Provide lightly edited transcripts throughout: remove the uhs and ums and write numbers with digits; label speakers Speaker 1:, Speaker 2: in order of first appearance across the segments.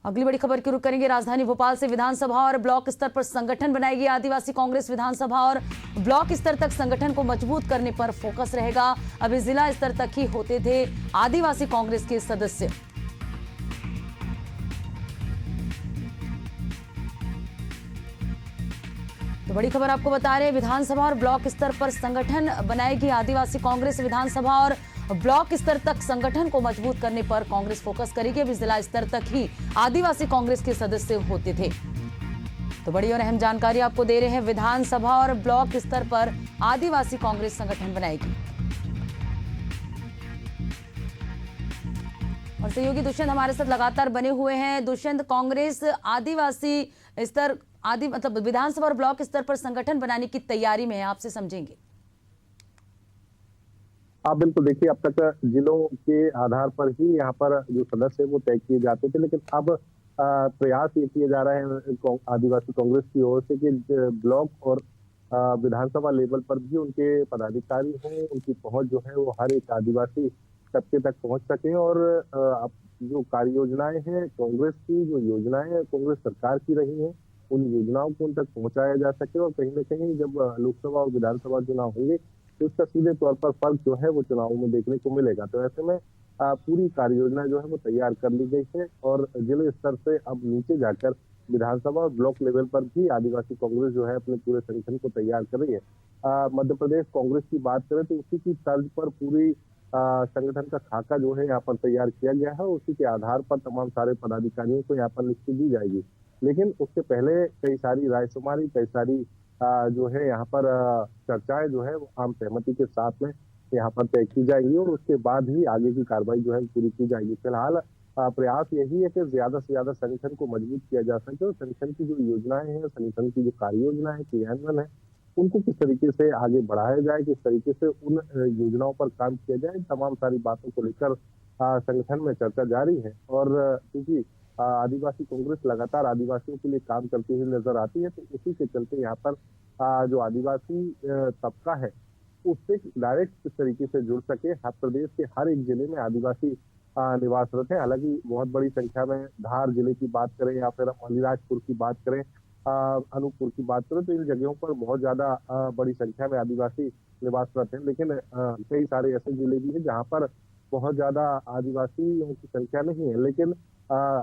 Speaker 1: अगली बड़ी खबर की रुख करेंगे। राजधानी भोपाल से विधानसभा और ब्लॉक स्तर पर संगठन बनाएगी आदिवासी कांग्रेस। विधानसभा और ब्लॉक स्तर तक संगठन को मजबूत करने पर फोकस रहेगा। अभी जिला स्तर तक ही होते थे आदिवासी कांग्रेस के सदस्य। तो बड़ी खबर आपको बता रहे हैं, विधानसभा और ब्लॉक स्तर पर संगठन बनाएगी आदिवासी कांग्रेस। विधानसभा और ब्लॉक स्तर तक संगठन को मजबूत करने पर कांग्रेस फोकस करेगी। अभी जिला स्तर तक ही आदिवासी कांग्रेस के सदस्य होते थे। तो बड़ी और अहम जानकारी आपको दे रहे हैं, विधानसभा और ब्लॉक स्तर पर आदिवासी कांग्रेस संगठन बनाएगी। और सहयोगी दुष्यंत हमारे साथ लगातार बने हुए हैं। दुष्यंत, कांग्रेस आदिवासी स्तर मतलब विधानसभा और ब्लॉक स्तर पर संगठन बनाने की तैयारी में है, आपसे समझेंगे।
Speaker 2: आप बिल्कुल देखिए, अब तक जिलों के आधार पर ही यहाँ पर जो सदस्य है वो तय किए जाते थे, लेकिन अब प्रयास ये किए जा रहे हैं आदिवासी कांग्रेस की ओर से कि ब्लॉक और विधानसभा लेवल पर भी उनके पदाधिकारी हों, उनकी पहुंच जो है वो हर एक आदिवासी तबके तक पहुंच सके। और अब जो कार्य योजनाएं हैं कांग्रेस की, जो योजनाएं कांग्रेस सरकार की रही हैं, उन योजनाओं को उन तक पहुंचाया जा सके। और कहीं ना कहीं जब लोकसभा और विधानसभा चुनाव होंगे तो इसका सीधे तौर पर फर्क जो है वो चुनावों में देखने को मिलेगा। तो ऐसे में पूरी कार्य योजना जो है वो तैयार कर ली गई है और जिले स्तर से अब नीचे जाकर विधानसभा और ब्लॉक लेवल पर भी आदिवासी कांग्रेस जो है अपने पूरे संगठन को तैयार कर रही है। मध्य प्रदेश कांग्रेस की बात करें तो उसी की तर्ज पर पूरी संगठन का खाका जो है यहाँ पर तैयार किया गया है। उसी के आधार पर तमाम सारे पदाधिकारियों को यहाँ पर नियुक्ति दी जाएगी। लेकिन उससे पहले कई सारी रायशुमारी, कई सारी जो है यहाँ पर चर्चाएं जो है वो आम सहमति के साथ में यहाँ पर तय की जाएंगी और उसके बाद ही आगे की कार्रवाई जो है पूरी की जाएगी। फिलहाल प्रयास यही है कि ज्यादा से ज्यादा संगठन को मजबूत किया जा सके और संगठन की जो योजनाएं हैं, संगठन की जो कार्य योजना है, क्रियान्वयन है, उनको किस तरीके से आगे बढ़ाया जाए, किस तरीके से उन योजनाओं पर काम किया जाए, तमाम सारी बातों को लेकर संगठन में चर्चा जारी है। और क्योंकि आदिवासी कांग्रेस लगातार आदिवासियों के लिए काम करती हुई नजर आती है, तो उसी के चलते यहाँ पर जो आदिवासी तबका है उससे डायरेक्ट किस तरीके से जुड़ सके। हर प्रदेश के हर एक जिले में आदिवासी निवासरत है। हालांकि बहुत बड़ी संख्या में धार जिले की बात करें या फिर अलीराजपुर की बात करें, अनूपपुर की बात करें, तो इन जगहों पर बहुत ज्यादा बड़ी संख्या में आदिवासी निवासरत हैं। लेकिन कई सारे ऐसे जिले भी हैं जहाँ पर बहुत ज्यादा आदिवासियों की संख्या नहीं है, लेकिन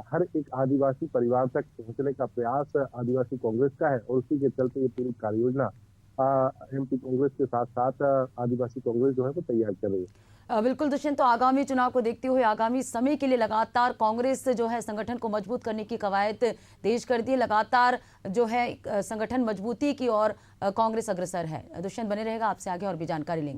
Speaker 2: हर एक आदिवासी परिवार तक पहुंचने का प्रयास आदिवासी कांग्रेस का है। और उसी के चलते ये पूरी कार्य योजना एमपी कांग्रेस के साथ साथ आदिवासी कांग्रेस जो है वो तैयार कर रही है।
Speaker 1: बिल्कुल दुष्यंत, तो आगामी चुनाव को देखते हुए आगामी समय के लिए लगातार कांग्रेस जो है संगठन को मजबूत करने की कवायद तेज कर दी है। लगातार जो है संगठन मजबूती की ओर कांग्रेस अग्रसर है। दुष्यंत बने रहेगा, आपसे आगे और भी जानकारी लेंगे।